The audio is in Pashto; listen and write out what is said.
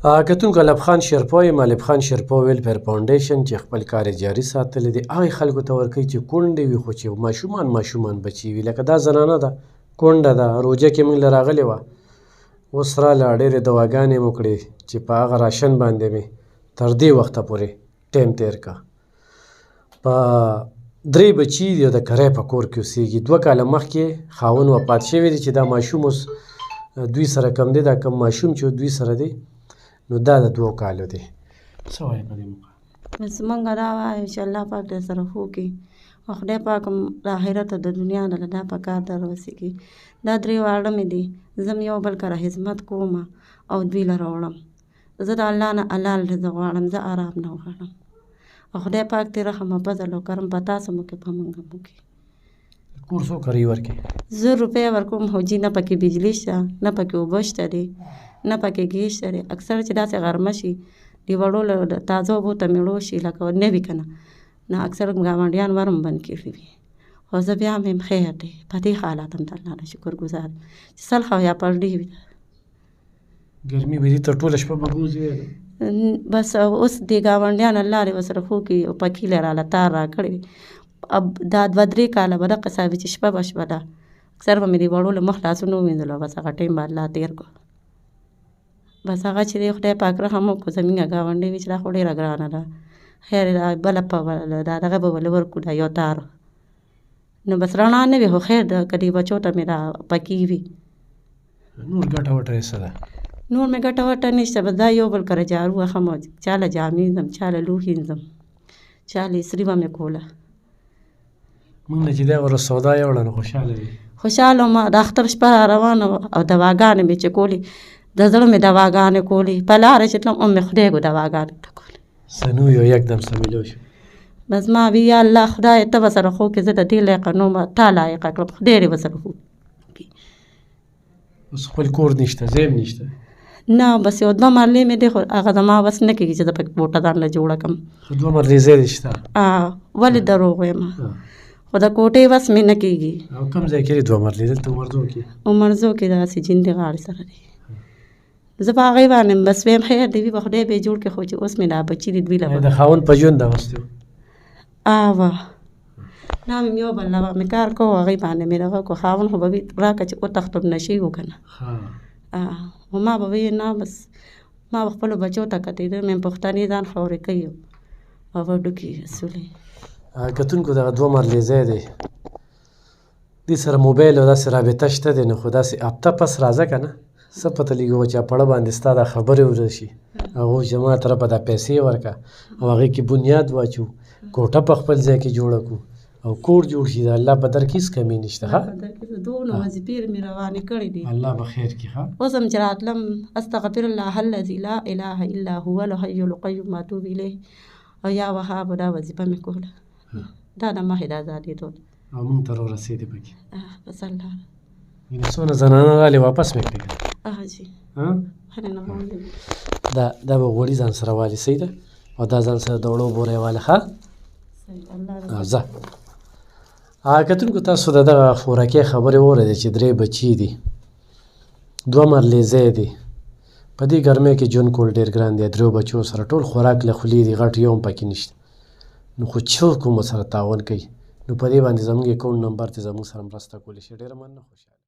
کتونکو الب خان شیرپا یم. الب خان شیرپا ویلفیر فاونډیشن چې خپل کار یې جاري ساتلی دی هغې خلکو ته ورکوي چې کونډې وي خو چې ماشومان بچي وي. لکه دا زنانه ده کونډه ده روژه کې موږ له راغلې وه اوس راله ډېرې دواګانې مو کړې چې په هغه راشن باندې مې تر دې وخته پورې ټایم تېر که. په 3 بچي دي او د کرۍ په کور کې اوسېږي. 2 کاله مخکې خاوند وفات شوی دی چې دا ماشوم اوس دوی سره کم دی. دا کم ماشوم چې دوی سره دی نو دا د 2 کالو دی. څه وایې په دې موقع؟ بس موږ دا وایو چې الله پاک دې سره ښه وکړي او خدای پاک هم د آخرت او د دنیا نه دا په کار در رسېږي. دا 3 واړه مې دي زه م یو بل کره خدمت کوم او دوی له راوړم. زه د الله نه حلال رزق غواړم زه آرام نه غواړم او خدای پاک دې رحم او فضل او کرم په تاسو هم وکړي په موږ هم وکړي. کور څو کرې ورکړي؟ 1,000 روپۍ ورکوم خو جي نه پکې بجلي شته نه پکې اوبه شته دي نه پکې ګیس شته دی. اکثر چې داسې غرمه شي د وړو له تازه اوبو ته مېړو شي لکه نه وي که نه اکثر ګاونډیان ور هم بند کړي وي خو زه بیا هم یم خیر دی په دې حالات هم د الله نه شکر ګزار چې سل خو یا پرډې وي. ګرمي به دي تر ټوله شپه به ګوزې بس اوس د ګاونډیان الله دې ورسره ښه کړي او پکې له راله تار راکړی دا 2-3 کاله به دقه صاحب چې شپه به شپه ده اکثر به مې د وړو له مخ لاسونه ووینځلو بس هغه ټایم به الله تېر کړو. بس هغه چې دی خدای پاک رحم وکړو زموږ ګاونډۍ وي چې دا خو ډېره ګرانه ده خیر دا بله په دا دغه به ولې ورکړو دا یو تار نو بس رڼا نه وي خو خیر ده که دې بچو ته مې دا پکې وي. نور ګټه وټه یې څه ده؟ نور مې ګټه وټه نشته بس دا یو بل کره جارو اخم چا له جامې وینځم چا له لوښي وینځم چا له استري به مې کوله. موږ نه چې دی ور سودا یوړه نو خوشحاله وي؟ خوشحاله وم د اختر شپه را روانه وه او دواګانې مې چې کولې د زړه مې دواګانې کولې په لاره چې تلم مې خدای کو دواګانې ته کولې. سنو یو یکدم سمیلو شو. بس ما وی یا الله خدای ته به سره ښه کړي زه د دې لایقه نه وم تا لایقه کړم خدای دې به سره ښه کړي. اوس خپل کور نشته ځای هم نشته؟ نه بس یو 2 مرلې مې دی خو هغه زما بس نه کېږي چې زه پکې کوټه ځان له جوړه کړم. 2 مرلې ځای دې شته؟ ولې دروغ وایم خو د کوټې بس مې نه کېږي. او کوم ځای کې 2 مرلې دلته عمرزو کې؟ عمرزو کې داسې جندې غاړې سره دی زه په هغې باندې بس ویم خیر دی وي به خدای به یې جوړ کړي خو چې اوس مې دا بچي دي دوی له د خاوند په ژوند اغوستې وه؟ نه مې یو بل نه مې کار کوو هغې باندې مې دغه کړو خاوند خو به وي راکړه چې وتښتم نشي و که نه خو ما به ویې نه بس ما به خپلو بچو ته کتېده مې پښتنې ځان خاورې کوي او وډوکې اصولې. کتونکو دغه 2 مرلې ځای دی دې سره موبایل او داسې رابطه شته دی نو خو داسې هفته پس راځه که نه څه پته لګي و چې پړه باندې ستا دا خبرې ورشي هغه چې ما طرفه دا پیسې ورکړه او هغې کې بنیاد واچو کوټه په خپل ځای کې جوړه کړو او کور جوړ شي د الله په در کې هېڅ کمي نشته. دونه وظیفې مې روانې کړې دي الله به خیر کړي. اوس هم چې راتلم استغفر الله الذي لا اله الا هو الحي القیوم اتوب الیه او یا وهاب دا وظیفه مې کوله دا د مخې د ازادېدو او موږ ته رارسېدې پکې بس الله یعنې څونه زنانه رالې واپس مې کړې جی دا به غوړي ځان سره والي صحیح ده او دا ځان سره د وړو بوری والی ښه ځه. کتونکو تاسو د دغه خوراکي خبرې واورېدې چې 3 بچي دي 2 مرلې ځای دی په دې ګرمۍ کې ژوند کول ډېر ګران دی 3 بچو سره ټول خوراک له خولې دي غټ یو هم پکې نشته نو خو څوک هم سره تعاون کوي نو په دې باندې زموږ اکاونټ نمبر ته زموږ سره مرسته کولی شي. ډېره مننه خوشحاله